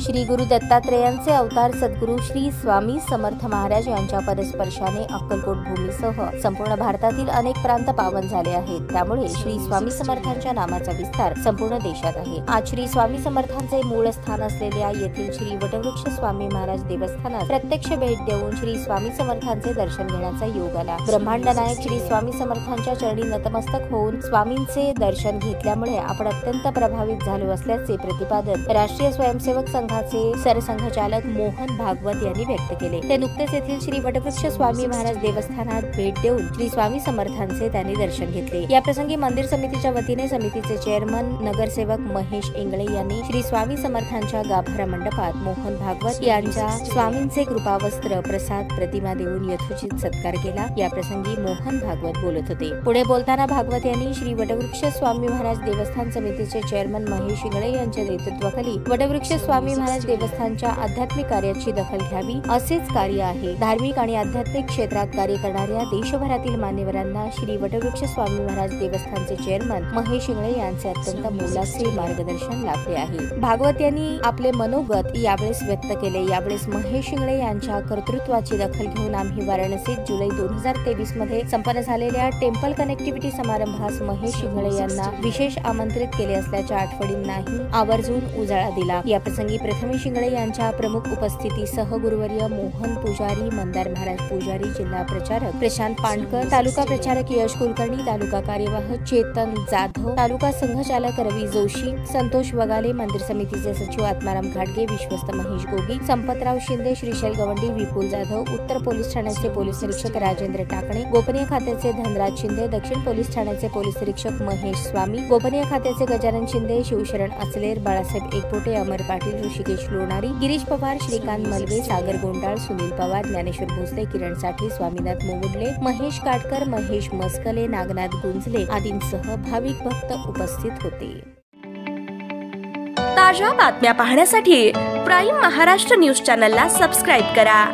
श्री गुरु दत्तात्रेयांचे अवतार सद्गुरू श्री स्वामी समर्थ महाराज यांच्या पदस्पर्शाने अक्कलकोट भूमीसह संपूर्ण भारतातील अनेक प्रांत पावन झाले आहेत। त्यामुळे श्री स्वामी समर्थांच्या नामाचा विस्तार संपूर्ण देशात आहे। आज श्री स्वामी समर्थांचे मूळ स्थान असलेल्या येथील श्री वटवृक्ष स्वामी महाराज देवस्थानात प्रत्यक्ष भेट देऊन श्री स्वामी समर्थांचे दर्शन घेण्याचा योग आला। ब्रह्मांड नायक श्री स्वामी समर्थांच्या चरणी नतमस्तक होऊन स्वामींचे दर्शन घेतल्यामुळे आपण अत्यंत प्रभावित झालो असल्याचे प्रतिपादन राष्ट्रीय स्वयंसेवक संघाचे सरसंघचालक मोहन भागवत यांनी व्यक्त केले। ते नुकतेच येथील श्री वटवृक्ष स्वामी महाराज देवस्थानात भेट देऊन श्री स्वामी समर्थांचे त्यांनी दर्शन घेतले। या प्रसंगी मंदिर समितीच्या वतीने समितीचे चेअरमन नगरसेवक महेश इंगळे यांनी श्री स्वामी समर्थांच्या गाभारा मंडपात मोहन भागवत यांच्या स्वामींचे कृपावस्त्र प्रसाद प्रतिमा देऊन यथोचित सत्कार केला। या प्रसंगी मोहन भागवत बोलत होते। पुढे बोलताना भागवत यांनी श्री वटवृक्ष स्वामी महाराज देवस्थान समितीचे चेअरमन महेश इंगळे यांच्या नेतृत्वाखाली वटवृक्ष स्वामी महाराज देवस्थानच्या आध्यात्मिक कार्याची दखल घ्यावी असेच कार्य आहे। धार्मिक आणि आध्यात्मिक क्षेत्रात कार्य करणाऱ्या देशभरातील मान्यवरांना श्री वटवृक्ष स्वामी महाराज देवस्थानचे चेअरमन महेश इंगळे यांचे अत्यंत मोलाचे मार्गदर्शन लाभले आहे। भागवत यांनी आपले मनोगत यावेळेस व्यक्त केले। यावेळेस महेश इंगळे यांच्या कर्तृत्वाची दखल घेऊन आम्ही वाराणसीत जुलै 2023 मध्ये संपन्न झालेल्या टेम्पल कनेक्टिव्हिटी समारंभास महेश इंगळे यांना विशेष आमंत्रित केले असल्याच्या आठवणींनाही आवर्जून उजाळा दिला। या प्रसंगी प्रथमेश इंगळे यांच्या प्रमुख उपस्थितीसह गुरुवर्य मोहन पुजारी, मंदार महाराज पुजारी, जिल्हा प्रचारक प्रशांत पांडकर, तालुका प्रचारक यश कुलकर्णी, तालुका कार्यवाह चेतन जाधव, तालुका संघचालक रवी जोशी, संतोष वगाले, मंदिर समितीचे सचिव आत्माराम घाटगे, विश्वस्त महेश गोगी, संपतराव शिंदे, श्रीशैल गवंडी, विपुल जाधव, उत्तर पोलीस ठाण्याचे पोलीस निरीक्षक राजेंद्र टाकणे, गोपनीय खात्याचे धनराज शिंदे, दक्षिण पोलीस ठाण्याचे पोलीस निरीक्षक महेश स्वामी, गोपनीय खात्याचे गजानन शिंदे, शिवशरण अचलेर, बाळासाहेब एकपोटे, अमर पाटील, ऋषिकेश लोणारी, गिरीश पवार, श्रीकांत मलवे, सागर गोंडाळ, सुनील पवार, ज्ञानेश्वर भोसले, किरण साठी, स्वामीनाथ मोमुडले, महेश काटकर, महेश मस्कले, नागनाथ गुंजले आदींसह भाविक भक्त उपस्थित होते। ताज्या बातम्या पाहण्यासाठी प्राईम महाराष्ट्र न्यूज चॅनलला सबस्क्राईब करा।